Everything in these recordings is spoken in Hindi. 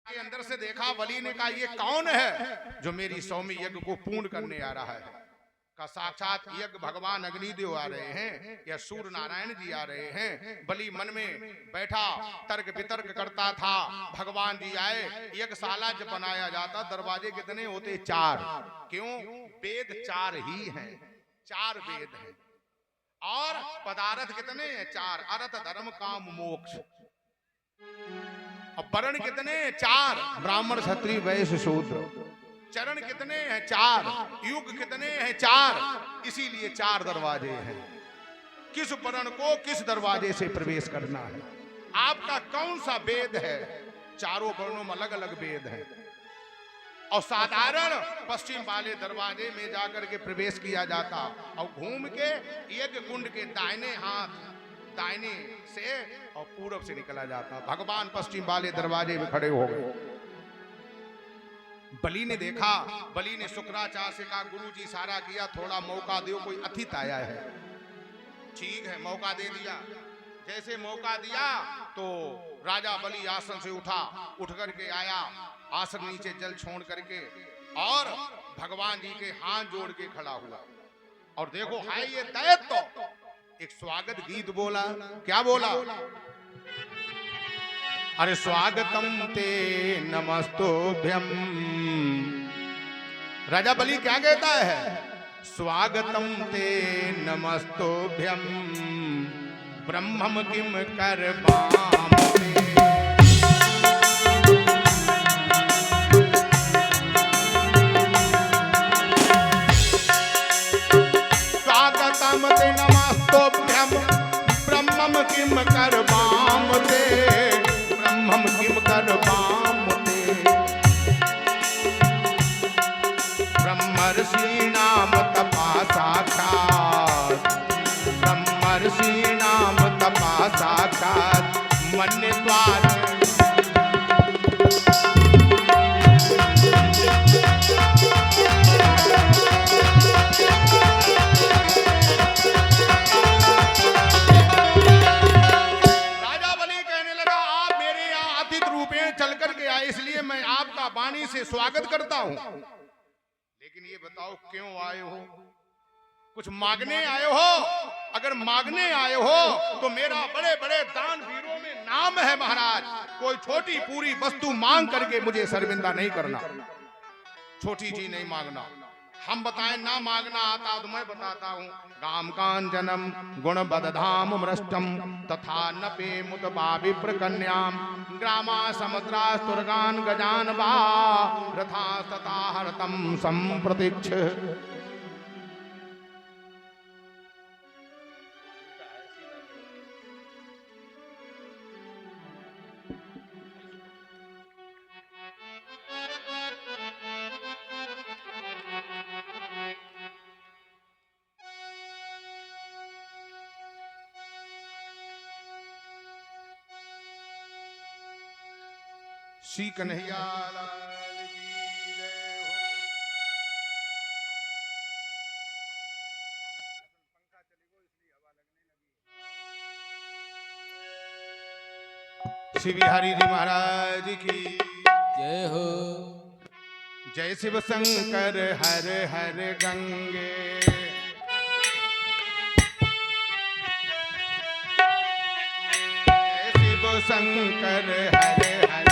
के अंदर से देखा, बलि ने कहा ये कौन है जो मेरी सौम्य यज्ञ को पूर्ण करने आ रहा है। का साक्षात यज्ञ भगवान अग्निदेव आ रहे हैं या सूर्य नारायण जी आ रहे हैं। बलि मन में बैठा तर्क वितर्क करता था। भगवान जी आए, यज्ञशाला जब बनाया जाता दरवाजे कितने होते? 4। क्यों? वेद 4 ही हैं, 4 वेद हैं। और पदार्थ कितने हैं? 4। अर्थ धर्म काम मोक्ष। अब वर्ण कितने? 4। ब्राह्मण क्षत्रिय वैश्य शूद्र। चरण कितने हैं? 4। युग कितने हैं? 4। इसीलिए 4 दरवाजे हैं। किस वर्ण को किस दरवाजे से प्रवेश करना है? आपका कौन सा वेद है? चारों वर्णों में अलग अलग वेद है। और साधारण पश्चिम वाले दरवाजे में जाकर के प्रवेश किया जाता और घूम के यज्ञ कुंड के दाहिने हाथ दाहिने से और पूरब से निकला जाता। भगवान पश्चिम वाले दरवाजे में खड़े हो गए। बलि ने देखा, बलि ने शुक्राचार्य से कहा, गुरुजी इशारा किया, थोड़ा मौका दो, कोई अतिथि आया है। ठीक है, मौका दे दिया। जैसे मौका दिया तो राजा बलि आसन से उठ करके आया, आसन नीचे जल छोड़ करके और भगवान जी के हाथ जोड़ के खड़ा हुआ। और देखो है ये दैत्य तो एक स्वागत गीत बोला। क्या बोला? अरे स्वागतम ते नमस्तोभ्यम। राजा बलि क्या कहता है? स्वागतम ते नमस्तोभ्यम ब्रह्मम किम करवाम ते। स्वागतम ते नमस्तोभ्यम ब्रह्मम किम करवाम ते। ब्रह्मम किम करवाम ते। ब्रह्मर्षि नाम तपा साक्षात। ब्रह्मर्षि नाम तपा साक्षात मन्य द्वार। इसलिए मैं आपका वाणी से स्वागत करता हूं। लेकिन ये बताओ क्यों आए हो? कुछ मांगने आए हो? अगर मांगने आए हो तो मेरा बड़े बड़े दान वीरों में नाम है महाराज। कोई छोटी पूरी वस्तु मांग करके मुझे शर्मिंदा नहीं करना। छोटी चीज नहीं मांगना। हम बताएं ना मांगना आता तो मैं बताता हूं। काम कांचनम गुण बदधाम मृष्टम तथा नपे मुत विप्र कन्याम ग्रामा समुद्रा स्तुर्गान गजान वा रथा तथा हरतम संप्रतीक्ष। श्री कन्हैया लाल की जय हो। पंखा चलेगा इसलिए हवा लगने लगी। श्री बिहारी जी महाराज की जय हो। जय शिव शंकर हर हर गंगे। जय शिव शंकर हर हर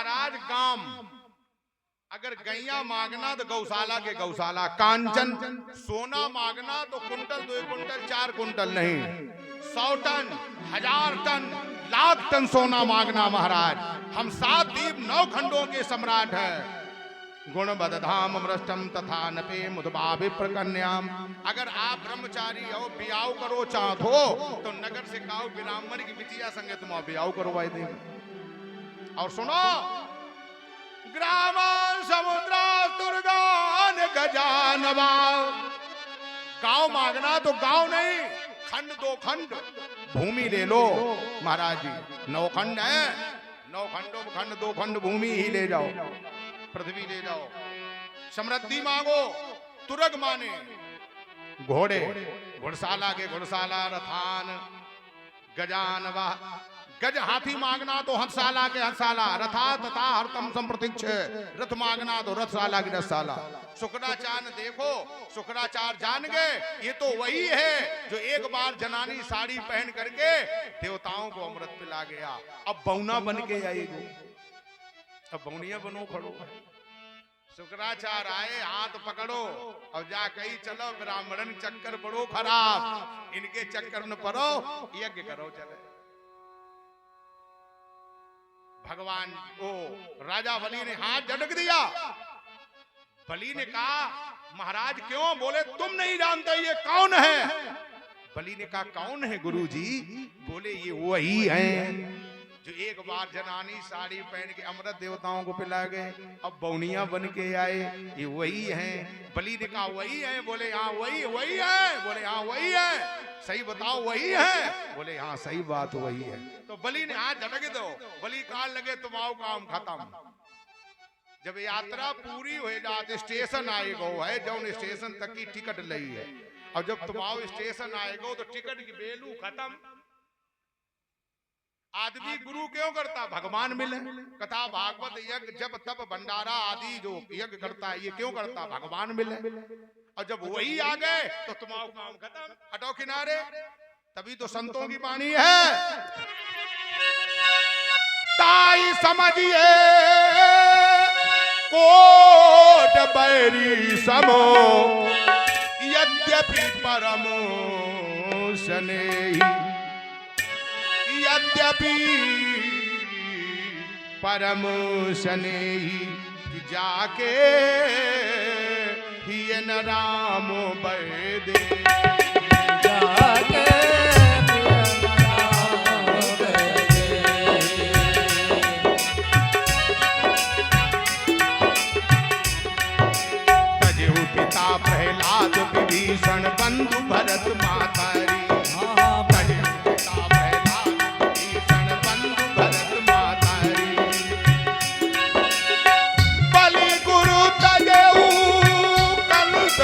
महाराज गांव, अगर गैया मांगना तो गौशाला के गौशाला, कांचन सोना मांगना तो कुंटल 2 कुंटल 4 कुंटल नहीं, 100 टन 1000 टन लाख टन सोना मांगना महाराज। हम 7 द्वीप 9 खंडों के सम्राट हैं। गुण बदधाम मृष्टम तथा नपे मुदबा विप्रकन्याम। अगर आप ब्रह्मचारी हो, बियाव करो चाहो तो नगर से काओ ब्राह्मण की बिटिया संगे तुम बियाव करो भाई दे। और सुनो, ग्राम समुद्र दुर्गान गजानवा। गांव मांगना तो गांव नहीं, खंड 2 खंड भूमि ले लो महाराज जी। 9 खंड है, 9 खंडों में खंड 2 खंड भूमि ही ले जाओ, पृथ्वी ले जाओ। समृद्धि मांगो, तुरग माने घोड़े, घुड़साला के घुड़साला, रथान गजानवा। गज हाथी मांगना तो हंसशाला के हंसशाला, रथा तथा हरतम संप्रतीक्ष। रथ मांगना तो रथशाला की रथशाला। शुक्राचार्य देखो, शुक्राचार्य जान गए ये तो वही है जो एक बार जनानी साड़ी पहन करके देवताओं को अमृत पिला गया। अब बौना बन के आएगी, अब बौनिया बनो खड़ो। शुक्राचार्य आए, हाथ पकड़ो और जा कही चलो ब्राह्मण चक्कर बड़ो खराब, इनके चक्कर न पड़ो, यज्ञ करो चले। भगवान ओ राजा बलि ने हाथ झटक दिया। बलि ने कहा महाराज क्यों? बोले तुम नहीं जानते ये कौन है। बलि ने कहा कौन है गुरुजी? बोले ये वही हैं जो एक बार जनानी साड़ी पहन के अमृत देवताओं को पिला गए, अब बौनिया बन के आए, ये वही हैं। बलि ने कहा वही है। बोले हाँ वही वही है। बोले हाँ वही है। सही बताओ वही है। बोले हाँ सही बात वही है। तो बलि ने हाथ झटक दो। बलि काल लगे तुम्हारा काम खत्म। जब यात्रा पूरी हो जाती, स्टेशन आएगा है, जब स्टेशन तक की टिकट लई है, और जब तुम्हारा स्टेशन आएगा तो टिकट की वैल्यू खत्म। आदमी गुरु क्यों करता? भगवान मिले। कथा भागवत यज्ञ जब तप भंडारा आदि जो यज्ञ करता है ये क्यों करता? भगवान मिले। और जब वही आ गए तो तुम्हारा काम खत्म। हटो किनारे। तभी तो संतों की वाणी है, ताई समझिए कोट बैरी समो, यद्यपि परम स्नेही, यद्यपि परम स्नेही, जाके ही न राम बैदे, जाके तजेहु पिता प्रहलाद विभीषण बंधु भरत मातारी।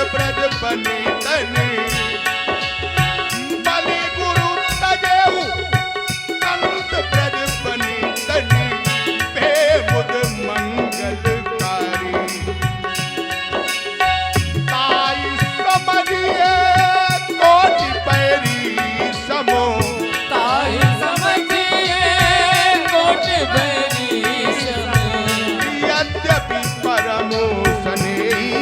ब्रज बनी तनी, बलि गुरु तजेहु कंत ब्रज बनी तनी, बेमुद मंगलकारी। ताई समझिए कोटि पैरी समो, ताई समझिए कोटि पैरी समो, यद्यपि परम स्नेही,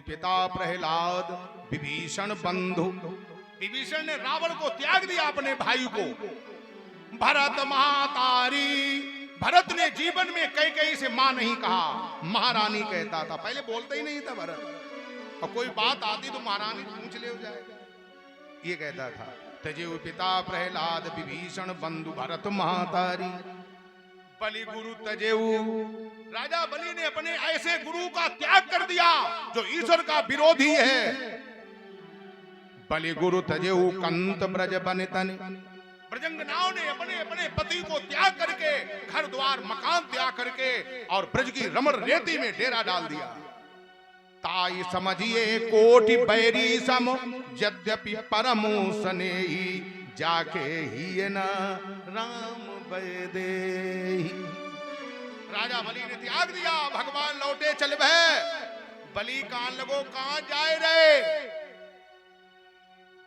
पिता प्रहलाद विभीषण बंधु। विभीषण ने रावण को त्याग दिया, अपने भाई को। भरत महातारी, भरत ने जीवन में कई कई से मां नहीं कहा, महारानी कहता था। पहले बोलता ही नहीं था भरत, और कोई बात आती तो महारानी पूछ ले हो जाएगा, ये कहता था। तजेहु पिता प्रहलाद विभीषण बंधु भरत महातारी, बलि गुरु तजेहु। राजा बलि ने अपने ऐसे गुरु का त्याग कर दिया जो ईश्वर का विरोधी है। बलि गुरु तजेहु कंत ब्रज बन तन, ब्रजंगनाओं ने अपने अपने पति को त्याग करके, घर द्वार मकान त्याग करके और ब्रज की रमण रेती में डेरा डाल दिया। ताई समझिए कोटि बैरी सम, यद्यपि परमु स्नेही, जाके ही न राम बैदेही। राजा बलि ने त्याग दिया, भगवान लौटे चल भय। बलि कान लगो कहां जाए रे।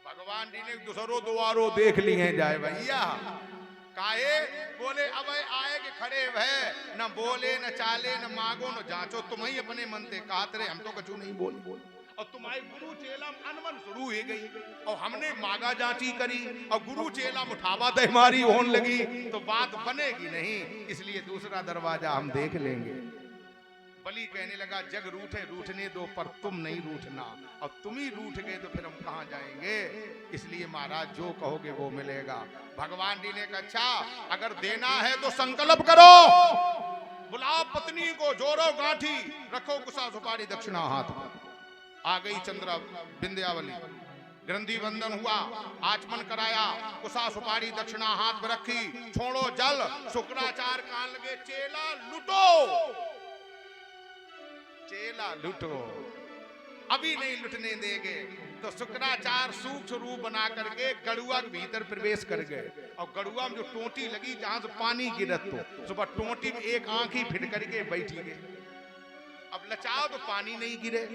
भगवान जी ने दूसरों द्वारों देख लिए जाए भैया, काहे बोले अब आए के खड़े भय, न बोले न चाले न मांगो न जांचो, तुम ही अपने मन से कहत रहे, हम तो कछु नहीं बोले। और तुम्हारी गुरु चेला अनबन शुरू हो गई और हमने मांगा जांची करी और गुरु चेला मुठावा दे मारी होने लगी, तो बात बनेगी नहीं, इसलिए दूसरा दरवाजा हम देख लेंगे। बलि कहने लगा जग रूठे रूठने दो, पर तुम नहीं रूठना, और तुम ही रूठ गए तो फिर हम कहां जाएंगे, इसलिए महाराज जो कहोगे वो मिलेगा। भगवान जी ने कहा अच्छा अगर देना है तो संकल्प करो, बुलाओ पत्नी को, जोड़ो गांठी, रखो कुशा सुपारी दक्षिणा हाथ में। आ गई चंद्रा विंध्यावली, ग्रंथि बंधन हुआ, आचमन कराया, कुशा सुपारी दक्षिणा हाथ में रखी, छोड़ो जल, शुक्राचार्य कान लगे चेला लुटो, चेला लुटो, अभी नहीं लुटने देंगे। तो शुक्राचार्य सूक्ष्म रूप बना करके गड़ुआ के भीतर प्रवेश कर गए, और गड़ुआ में जो टोटी लगी जहां से पानी गिरत, तो सुबह टोटी में एक आंख ही फिट करके बैठी गई। अब लचाओ तो पानी नहीं गिरे,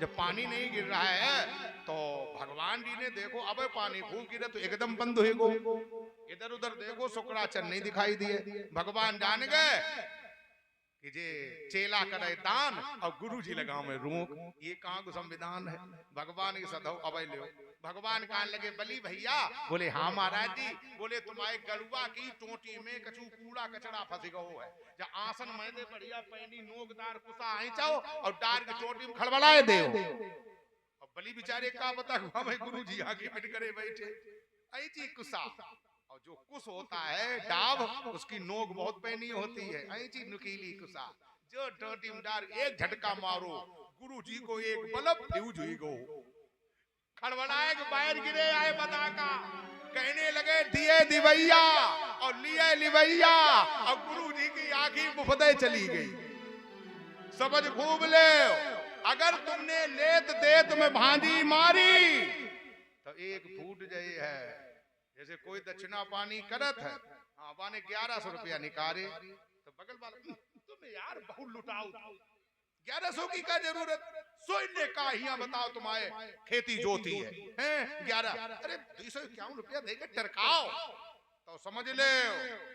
जब पानी नहीं गिर रहा है तो भगवान जी ने देखो अब पानी खूब गिरे तो एकदम बंद हो गो, इधर उधर देखो शुक्राचार्य नहीं दिखाई दिए। भगवान जान गए कि जे चेला करे दान और गुरु जी लगाओ में रोक, ये कहाँ को संविधान है। भगवान की सदौ अवय ले, भगवान कहने लगे बलि भैया, बोले हाँ महाराज जी, बोले तुम्हारे गड़ुआ की टोटी में कछु कूड़ा कचड़ा फंस गो है, जहाँ आसन मैदे बढ़िया पैनी नोकदार कुसा आई चाहो और डार की टोटी में खड़बड़ाए दे। और बलि बेचारे का बता भाई गुरु जी आगे पिट करे बैठे, ऐसी कुसा, और जो कुश होता है डाब, उसकी नोक बहुत पैनी होती है, ऐसी नुकीली कुसा, जो टोटी में डार एक झटका मारो, गुरु जी को एक बल्ब फ्यूज हुई गो, खड़बड़ाए के बाहर गिरे आए बता का, कहने लगे दिए दिवैया और लिए लिवैया, और गुरु जी की आंखी मुफदे चली गई। समझ खूब ले, अगर तुमने लेत देत में भांजी मारी तो एक फूट जाए है, जैसे कोई दक्षिणा पानी करत है, हाँ बाने 1100 रुपया निकाले, तो बगल वाला तुम यार बहुत लुटाओ, 1100 की क्या जरूरत, सोने का हिया बताओ तुम्हारे खेती जोती है 11, अरे 251 रुपया देके टरकाओ, तो समझ ले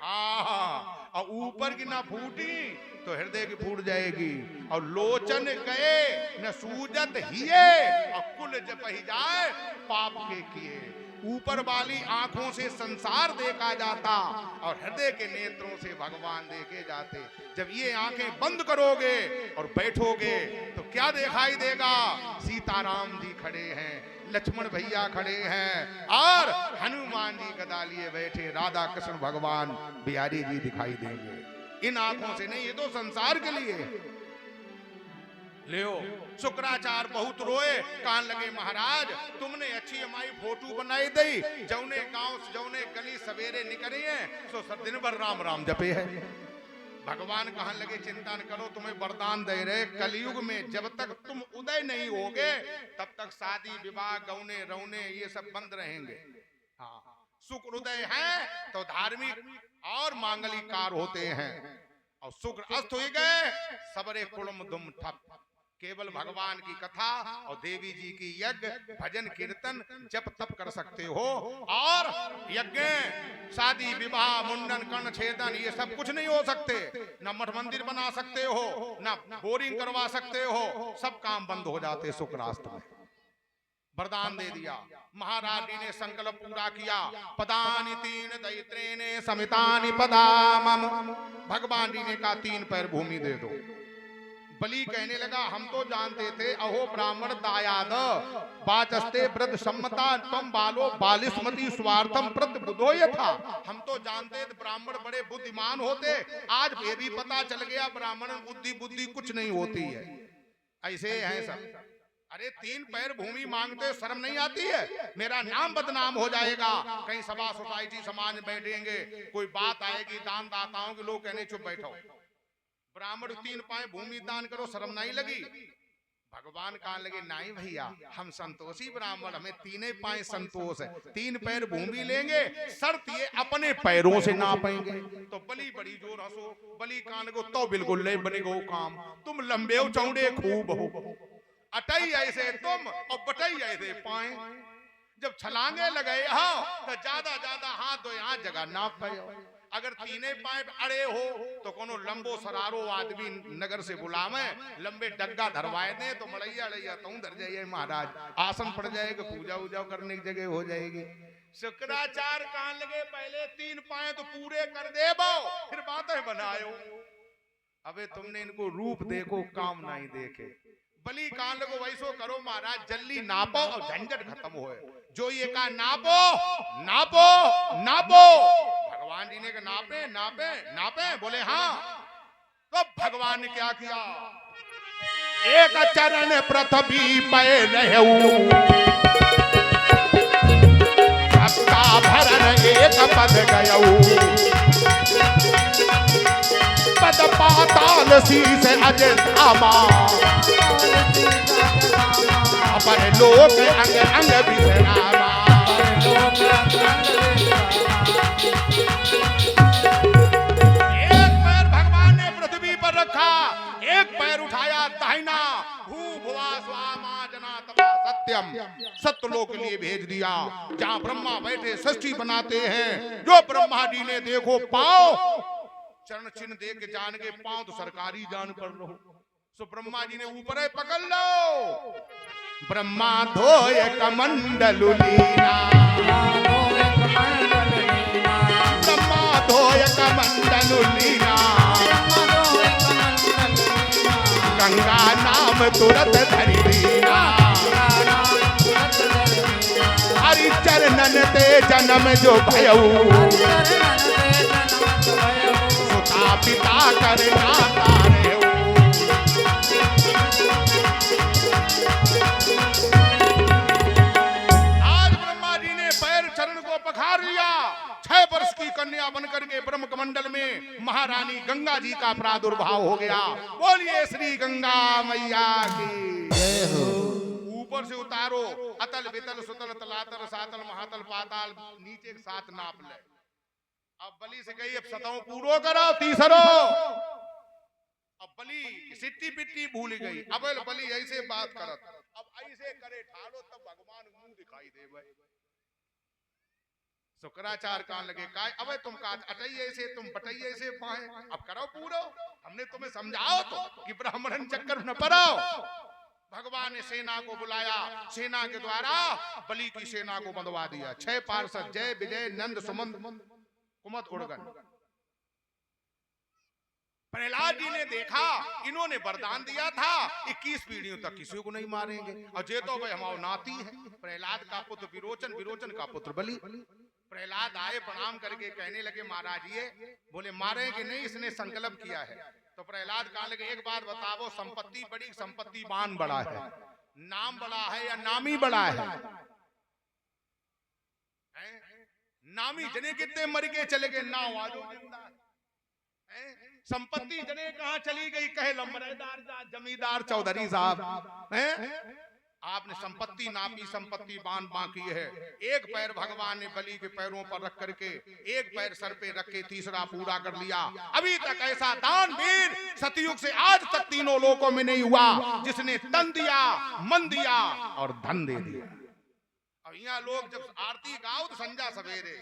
हाँ, और ऊपर की ना फूटी तो हृदय की फूट जाएगी, और लोचन गए न सूजत हिये, और कुल जब ही जाए पाप के किए। ऊपर वाली आंखों से संसार देखा जाता और हृदय के नेत्रों से भगवान देखे जाते। जब ये आंखें बंद करोगे और बैठोगे तो क्या दिखाई देगा, सीताराम जी खड़े हैं, लक्ष्मण भैया खड़े हैं, और हनुमान जी गदा लिए बैठे, राधा कृष्ण भगवान बिहारी जी दिखाई देंगे। इन आंखों से नहीं, ये तो संसार के लिए। लियो शुक्राचार्य बहुत रोए, कान लगे महाराज तुमने अच्छी हमारी फोटो बनाई दी, जौने गांव जौने गली सवेरे निकली है सो सब दिन भर राम राम जपे है। भगवान कहने लगे चिंता न करो, तुम्हें वरदान दे रहे, कलयुग में जब तक तुम उदय नहीं होगे तब तक शादी विवाह गौने रौने ये सब बंद रहेंगे। हाँ, शुक्र उदय है तो धार्मिक और मांगलिक कार्य होते हैं, और शुक्र अस्त हो गए सबरे कुड़म दुम ठप, केवल भगवान की कथा और देवी जी की यज्ञ भजन कीर्तन जप तप कर सकते हो, और यज्ञ शादी विवाह मुंडन कर्ण छेदन ये सब कुछ नहीं हो सकते। न मठ मंदिर बना सकते हो, न बोरिंग करवा सकते हो, सब काम बंद हो जाते शुक्रास्त में। वरदान दे दिया, महाराज जी ने संकल्प पूरा किया, पदानि तीन दैत्रेने समितानि पदामम, भगवान जी ने कहा 3 पैर भूमि दे दो। बलि कहने लगा हम तो जानते थे, अहो ब्राह्मण दायाद वाचस्ते व्रत सम्मता तम बालो बालिस्मति स्वार्थम प्रत बुधो ये था, हम तो जानते थे ब्राह्मण बड़े बुद्धिमान होते, आज ये भी पता चल गया ब्राह्मण बुद्धि कुछ नहीं होती है। ऐसे हैं सब, अरे 3 पैर भूमि मांगते शर्म नहीं आती है? मेरा नाम बदनाम हो जाएगा, कहीं सभा सोसाइटी समाज बैठेंगे, कोई बात आएगी दान दाताओं के, लोग कहने चुप बैठो, ब्राह्मण 3 पाए भूमि दान करो, शर्म नहीं लगी? भगवान कहाँ लगे, नहीं भैया हम संतोषी ब्राह्मण, हमें 3 पाए संतोष है, 3 पैर भूमि लेंगे, शर्त ये अपने पैरों से नापेंगे। तो बली बड़ी जोर हंसो, बली कान को तो बिल्कुल ले बनेगो काम, तुम लंबे हो चौड़े खूब हो, अटई ऐसे तुम और बटई ऐसे पाए, जब छलांगे लगे हो तो ज्यादा ज्यादा हाथ दो यहाँ जगह नाप पाए। अगर 3 पाए अड़े हो तो कोनो लंबो सरारो आदमी नगर से बुलावे, लंबे डग्गा धरवाए दे तो मड़ैया लैया तू धर जाइए महाराज, आसन पड़ जाएगा, पूजा उजा करने की जगह हो जाएगी। शुक्राचार्य कान लगे, पहले 3 पाए तो पूरे कर दे बो, फिर बातें बनायो। अबे तुमने इनको रूप देखो काम नहीं देखे। बली कान लगो वैसो करो महाराज, जल्दी नापो और झंझट खत्म हो। जो ये कहा नापो नापो नापो, भगवान जी ने कहा नापे नापे नापे, बोले हाँ। तो भगवान ने क्या किया, एक चरण पृथ्वी पे रहू, सबका भरन एक पद गयऊ, पद पाताल शीस अज धामा, पर लोक अंग अंग विश्रामा। एक पैर भगवान ने पृथ्वी पर रखा, एक पैर उठाया दाहिना, भू भुवा स्वामा जना तपा सत्यम, सत्यलोक के लिए भेज दिया, जहां ब्रह्मा बैठे षष्ठी बनाते हैं। जो ब्रह्मा जी ने देखो पांव, चरण चिन्ह दे के जान के पांव तो सरकारी जान कर लो, सो ब्रह्मा जी ने ऊपर पकड़ लो। ब्रह्मा धोय कमंडलु लीना, ब्रह्मा धोय कमंडलु लीना, गंगा नाम तुरत धरि दीना, हरि चरणन ते जन्म जो भयऊ, सुता पिता कर नाता रेऊ। पखार लिया, 6 वर्ष की कन्या बनकर के ब्रह्म कमंडल में महारानी गंगा जी का प्रादुर्भाव हो गया। बोलिए श्री गंगा मैया की जय हो। ऊपर से उतारो, अतल वितल सुतल तलातल सातल महातल पाताल, नीचे के साथ नाप ले। अब बलि से कही अब 7 पूरो करो, तीसरो। अब बलि सिट्टी पिट्टी भूल गई, अब बलि ऐसे बात करत, अब ऐसे करे ठालो तब भगवान मुंह दिखाई दे भाई। शुक्राचार्य कान लगे, काय अबे तुम का अटई ऐसे तुम बटई ऐसे पाए, अब करो पूरो, हमने तुम्हें समझाओ तो कि ब्राह्मण चक्कर न पड़ो। भगवान ने सेना को बुलाया, सेना के द्वारा बलि की सेना को बंधवा दिया। 6 पार्षद जय विजय नंद सुमंत कुमत उड़गन। प्रहलाद जी ने देखा इन्होंने वरदान दिया था 21 पीढ़ियों तक किसी को नहीं मारेंगे, और जे तो भाई हमारा नाती है प्रहलाद का पुत्र विरोचन, विरोचन का पुत्र बलि। प्रहलाद आए प्रणाम करके कहने लगे महाराज ये बोले मारेंगे नहीं, इसने संकल्प किया है। तो प्रहलाद कहा लगे एक बात बताओ, संपत्ति बड़ी संपत्तिवान बड़ा है, नाम बड़ा है या नामी बड़ा है? नामी जने कितने मर गए चले गए, नाम आजो जिंदा है। संपत्ति जने कहां चली गई, कहे लंबरेदार जमींदार चौधरी साहब हैं। आपने संपत्ति नापी, संपत्ति बाकी है। एक पैर भगवान ने बलि के पैरों पर रख करके, एक पैर सर पे रख के तीसरा पूरा कर लिया। अभी तक ऐसा दान वीर सतयुग से आज तक तीनों लोकों में नहीं हुआ जिसने तन दिया, मन दिया और धन दे दिया। अब यहाँ लोग जब आरती गाओ तो संध्या सवेरे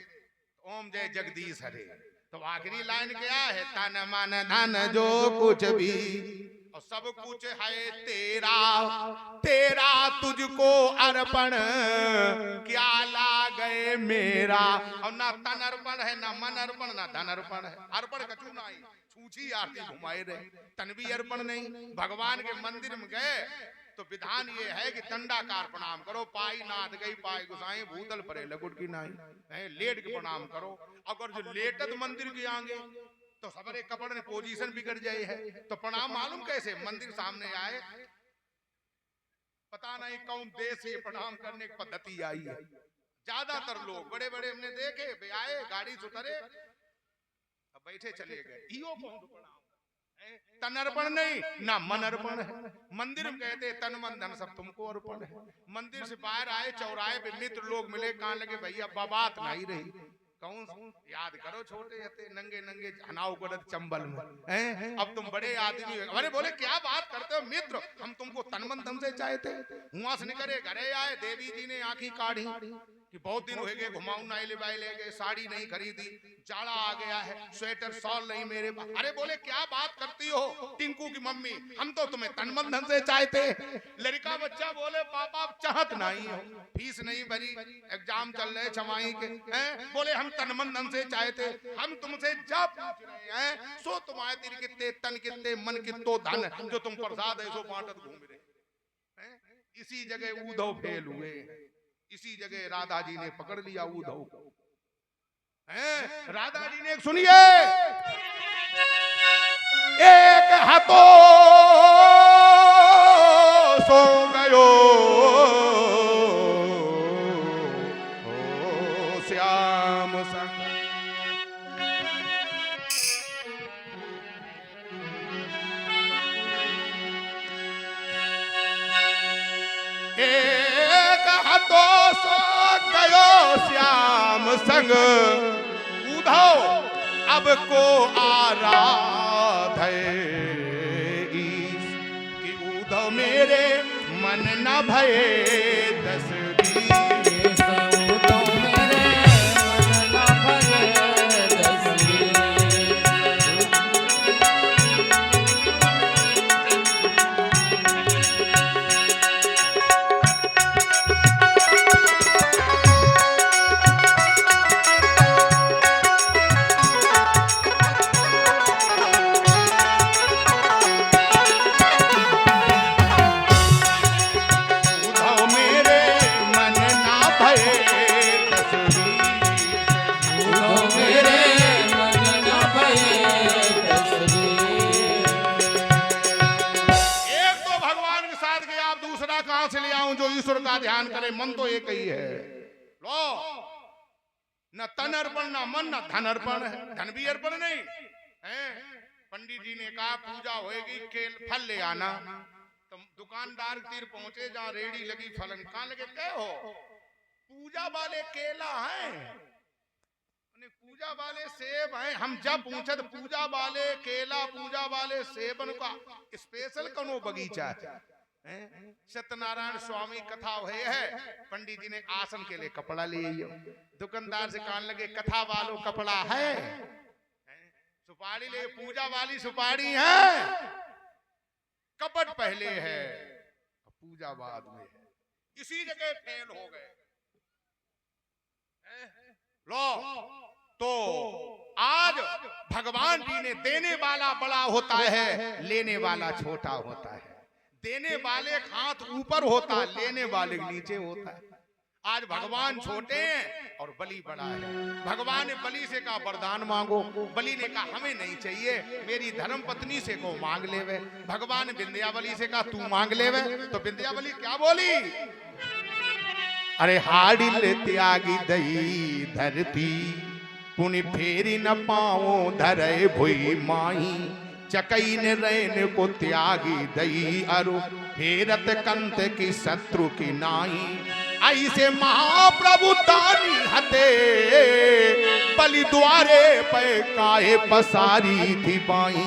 ओम जय जगदीश हरे, तो आखिरी लाइन क्या है, तन मन धन जो कुछ भी और सब कुछ है तेरा, तेरा तुझको अर्पण क्या लागे मेरा। और ना तन अर्पण है, ना मन अर्पण, ना धन अर्पण है। अर्पण कछु नहीं, छूछी आरती घुमाए रहे, तन भी अर्पण नहीं। भगवान के मंदिर में गए तो विधान ये है कि दंडाकार प्रणाम करो, पाई नाथ गई पाई गुसाई भूतल परे लगुट की नाई, लेट के प्रणाम करो। अगर जो लेटत मंदिर के आगे तो सबरे कपड़ ने पोजीशन बिगड़ जाए है, तो प्रणाम मालूम कैसे, मंदिर सामने आए पता नहीं कौन देश से प्रणाम करने की पद्धति आई है। ज्यादातर लोग बड़े बड़े हमने देखे वे आए गाड़ी से उतरे अब बैठे चले गए। इहो कौन प्रणाम? तन अर्पण नहीं ना मन अर्पण है। मंदिर में कहते तन मन धन सब तुमको अर्पण है। मंदिर से बाहर आए चौराहे पे मित्र लोग मिले कहां लगे भैया बात नहीं रही। कौन याद करो छोटे हते नंगे नंगे हनाव गलत चंबल में अब तुम बड़े आदमी हो। अरे बोले क्या बात करते हो मित्र, हम तुमको तन मन धन से चाहते। हुआ से निकले घरे आए देवी जी ने आंखी काढ़ी कि बहुत दिन हो गए घुमाऊ नहीं ले गए, साड़ी नहीं खरीदी, जाड़ा आ गया है, स्वेटर शॉल नहीं मेरे पास। अरे बोले क्या बात करती हो टिंकू की मम्मी, हम तो तुम्हें तन मन धन से चाहते। लड़का बच्चा बोले पापा चाहत नहीं हो, फीस नहीं भरी, एग्जाम चल रहे छमाई के हैं। बोले हम तन मन धन से चाहते, हम तुमसे जब पूछ रहे हैं सो तुम्हारे दिल कितने तन कितने मन कितो धन जो तुम प्रसाद है सो बांटत घूम रहे हैं। इसी जगह उद्धव फेल हुए, इसी जगह राधा जी ने पकड़ लिया उद्धव को। राधा जी ने सुनिए एक हाथों सो गयो श्याम संग, एक हाथों सो गयो श्याम संग, उद्धव अब को आराधे कि उद्धव मेरे मन न भये दस ध्यान करे। मन तो एक ही है लो, न तन अर्पण न मन न धन अर्पण है। धन भी अर्पण नहीं है। पंडित जी ने कहा पूजा होएगी केल फल ले आना। तो दुकानदार तीर पहुंचे जहां रेड़ी लगी फलन कहां लगे क्या हो पूजा वाले केला हैं, पूजा वाले सेब हैं। हम जब पूछे तो पूजा वाले केला पूजा वाले सेबन का स्पेशल कनो बगीचा है। सत्यनारायण स्वामी कथा हुए है। पंडित जी ने आसन के लिए कपड़ा ले आइयो। दुकानदार से कहने लगे कथा वालों कपड़ा है, सुपारी ले, पूजा वाली सुपारी है, कपट पहले है पूजा बाद में है। इसी जगह फेल हो गए। लो तो आज भगवान जी ने देने वाला बड़ा होता है, लेने वाला छोटा होता है। देने वाले हाथ ऊपर होता, लेने वाले नीचे होता है। आज भगवान छोटे हैं और बलि बड़ा है। भगवान ने बलि से कहा वरदान मांगो, बलि ने कहा हमें नहीं चाहिए, मेरी धर्म पत्नी से को मांग लेवे। भगवान ने विंध्यावली से कहा तू मांग लेवे। तो विंध्यावली क्या बोली, अरे हाडिल त्यागी दई धरती, पुनि फेरी न पाओ धरे भुई माही, चकई ने रैन को त्यागी दई अरु, हेरत कंत की शत्रु की नाई। ऐसे महाप्रभु तानी हते, बलि द्वारे पे काहे पसारी थी बाई,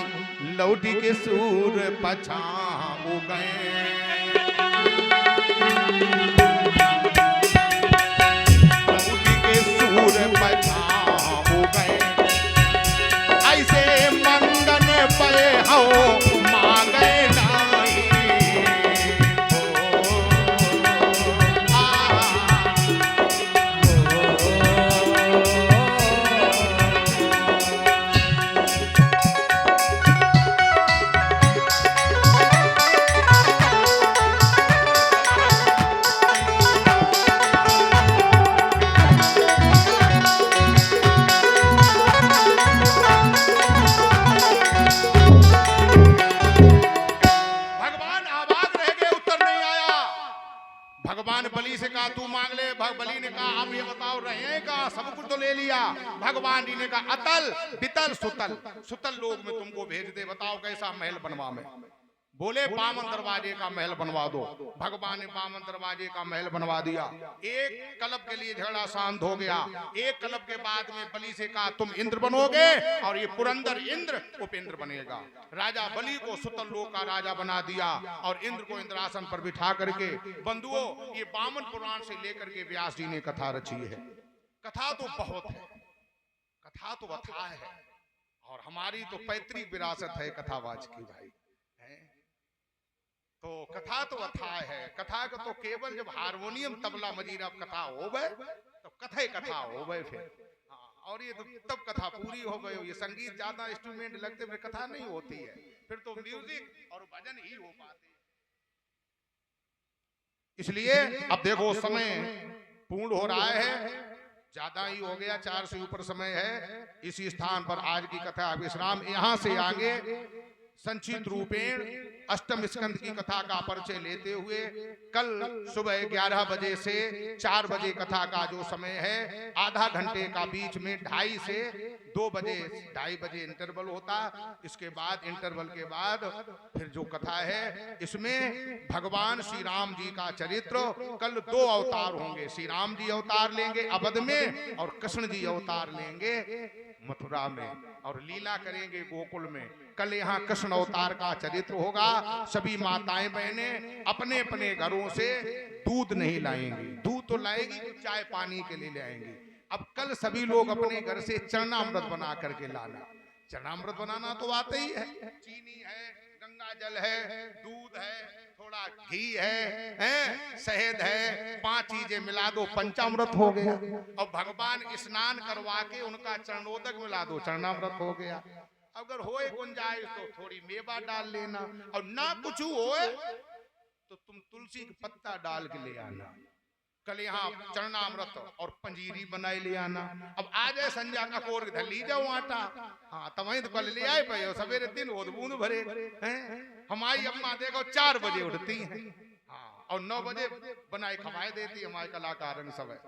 लौटी के सूर पछाऊ गए। लौटी के सूर पछाऊ गए। ऐसे मंगन पे हो मांगे नाई। कहा तू मांग ले। बलि ने कहा आप ये बताओ रहे हैं कहा, सब कुछ तो ले लिया। भगवान जी ने कहा अतल बितल सुतल, सुतल लोग में तुमको भेज दे, बताओ कैसा महल बनवा में। बोले बामन दरवाजे का महल बनवा दो। भगवान ने बामन दरवाजे का महल बनवा दिया। एक कलब के लिए झगड़ा शांत हो गया। एक कलब के बाद में बलि से कहा तुम इंद्र बनोगे और ये पुरंदर इंद्र उपेंद्र बनेगा। राजा बलि को सुतल लोक का राजा बना दिया और इंद्र को इंद्रासन पर बिठा करके। बंधुओं, ये बामन पुराण से लेकर के व्यास जी ने कथा रची है। कथा तो बहुत है, कथा तो अथाह है, और हमारी तो पैतृक विरासत है कथावाच की भाई। तो कथा तो अथाह है। कथा का तो केवल जब हारमोनियम तबला मजीरा कथा हो गए तो कथे कथा हो गए फिर। हाँ, और ये तो तब कथा पूरी हो गई। ये संगीत ज्यादा इंस्ट्रूमेंट लगते हुए कथा नहीं होती है, फिर तो म्यूजिक और भजन ही हो पाते। इसलिए अब देखो समय पूर्ण हो रहा है, ज्यादा ही हो गया, 4 से ऊपर समय है। इसी स्थान पर आज की कथा विश्राम। यहाँ से आगे संक्षिप्त रूपेण अष्टम स्कंद की कथा का परिचय लेते हुए कल सुबह 11 बजे से 4 बजे कथा का जो समय है, आधा घंटे का बीच में 2:30 से 2 बजे 2:30 बजे इंटरवल होता। इसके बाद इंटरवल के बाद फिर जो कथा है, इसमें भगवान श्री राम जी का चरित्र, कल 2 अवतार होंगे। श्री राम जी अवतार लेंगे अवध में और कृष्ण जी अवतार लेंगे मथुरा में, और लीला करेंगे गोकुल में। कल यहाँ कृष्ण अवतार का चरित्र होगा। सभी माताएं बहनें अपने अपने घरों से दूध नहीं लाएंगी, दूध तो लाएगी तो चाय पानी के लिए लाएंगी। अब कल सभी लोग अपने घर से चरणामृत बना करके लाना। चरणामृत बनाना तो आते ही है, चीनी है, गंगा जल है, दूध है, थोड़ा घी है, शहद है, 5 चीजें मिला दो, पंचामृत हो गया। और भगवान स्नान करवा के उनका चरणोदक मिला दो, चरणामृत हो गया। अगर होए गुंजाइश तो थोड़ी मेवा डाल लेना, और ना कुछ होए तो तुम तुलसी का पत्ता डाल के ले आना। कल यहाँ चरणामृत और पंजीरी बनाए ले आना। अब आज है संजा का कोर धर ली जाओ आटा। हाँ तमें तो कल ले आए पे सवेरे दिन वो बूंद भरे हैं। हमारी अम्मा देखो 4 बजे उठती हैं, हाँ, और 9 बजे बनाए खवाए देती। हमारे कलाकार सब है,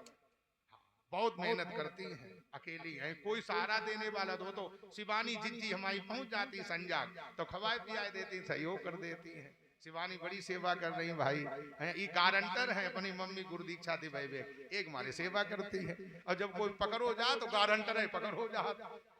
बहुत मेहनत करती हैं, अकेली हैं, कोई सहारा देने वाला तो शिवानी जिज्जी हमारी पहुंच जाती संजा तो खवाए पियाए देती, सहयोग कर देती हैं। शिवानी बड़ी सेवा कर रही भाई हैं, ये गारंटर है अपनी मम्मी गुरु दीक्षा दी भाई एक मारे सेवा करती है। और जब कोई पकड़ो जा तो गारंटर है पकड़ो जा,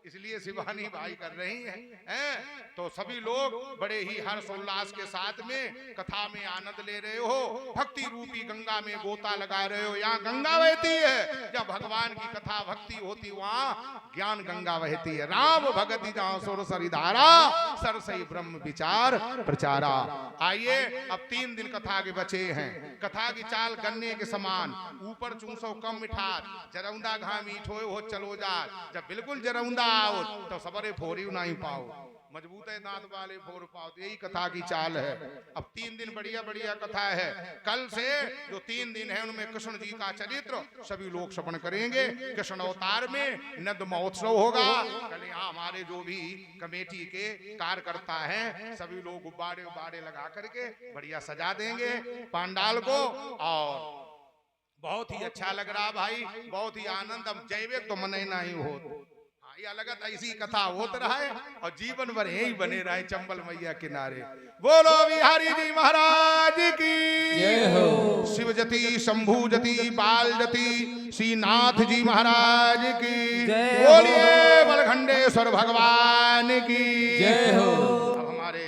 इसलिए शिवानी भाई कर रही हैं। तो सभी लोग बड़े ही हर्ष उल्लास के साथ में कथा में आनंद ले रहे हो, भक्ति रूपी गंगा में गोता लगा रहे हो। यहाँ गंगा बहती है, जब भगवान की कथा भक्ति होती वहाँ ज्ञान गंगा बहती है। राम भगति जहाँ सुर सरिधारा, सरसई ब्रह्म विचार प्रचारा। आइए अब 3 दिन कथा के बचे हैं। कथा की चाल गन्ने के समान, ऊपर चूसो कम मिठास, जरौंदा घा मीठो हो चलो जा। जब बिल्कुल जरौंदा आओ तो सबरे फोरी नहीं पाओ, मजबूत है दांत वाले फोर पाओ। यही कथा की चाल है। अब 3 दिन बढ़िया बढ़िया कथा है। कल से जो 3 दिन है उनमें कृष्ण जी का चरित्र सभी लोग श्रवण करेंगे। कृष्ण अवतार में नद महोत्सव होगा। कल यहाँ हमारे जो भी कमेटी के कार्यकर्ता हैं सभी लोग गुब्बारे उब्बारे लगा करके बढ़िया सजा देंगे पंडाल को, और बहुत ही अच्छा लग रहा भाई, बहुत ही आनंद। हम जैविक तो मने नहीं हो, ये लगत ऐसी कथा होत रहे और जीवन भर यही बने रहे चंबल मैया किनारे। बोलो बिहारी जी महाराज की जय हो। शिव जति शंभु जति बाल जति श्रीनाथ जी महाराज की बोलिए, बलखंडेश्वर भगवान की जय हो। अब हमारे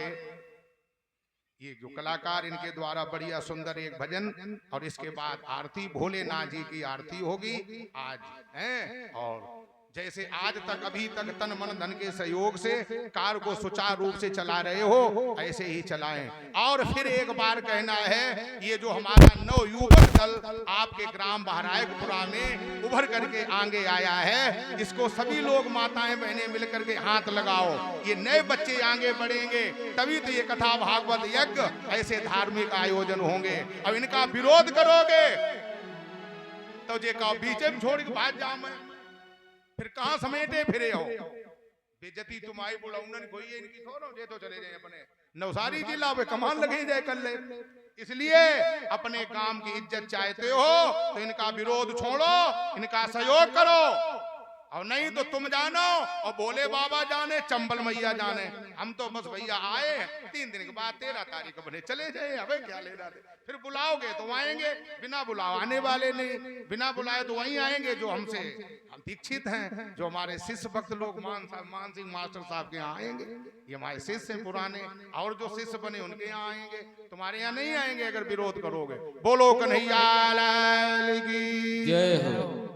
ये जो कलाकार इनके द्वारा बढ़िया सुंदर एक भजन और इसके बाद आरती, भोलेनाथ जी की आरती होगी आज है। और जैसे आज तक अभी तक तन मन धन के सहयोग से कार को सुचारू रूप से चला रहे हो, ऐसे ही चलाएं। और फिर एक बार कहना है, ये जो हमारा नवयुवक दल आपके ग्राम बहराइकपुरा में उभर करके आगे आया है, इसको सभी लोग माताएं बहनें मिलकर के हाथ लगाओ। ये नए बच्चे आगे बढ़ेंगे तभी तो ये कथा भागवत यज्ञ ऐसे धार्मिक आयोजन होंगे। अब इनका विरोध करोगे तो जे का बीच में छोड़ के भाग जाऊं मैं, फिर कहां समेटे फिरे हो। बेजती तुम आई बुलाऊन कोई है इनकी थोड़ो जे तो चले जाए अपने नवसारी जिला पे कमान लगे जाए कर ले। इसलिए अपने काम की इज्जत चाहते हो तो इनका विरोध छोड़ो, इनका सहयोग करो, और नहीं तो तुम जानो और भोले बाबा जाने, चंबल मैया जाने। हम तो बस भैया आए 3 दिन के बाद 13 तारीख बने चले जाए, हमें क्या लेना दे। फिर बुलाओगे तो आएंगे, बिना बुलाओ आने वाले नहीं, बिना बुलाए तो वहीं आएंगे जो हमसे हम दीक्षित हैं, जो हमारे शिष्य भक्त लोग मान सिंह मास्टर साहब के यहाँ आएंगे। ये हमारे शिष्य हैं पुराने, और जो शिष्य बने उनके यहाँ आएंगे, तुम्हारे यहाँ नहीं आएंगे अगर विरोध करोगे। बोलो कन्हैया लाल की जय हो।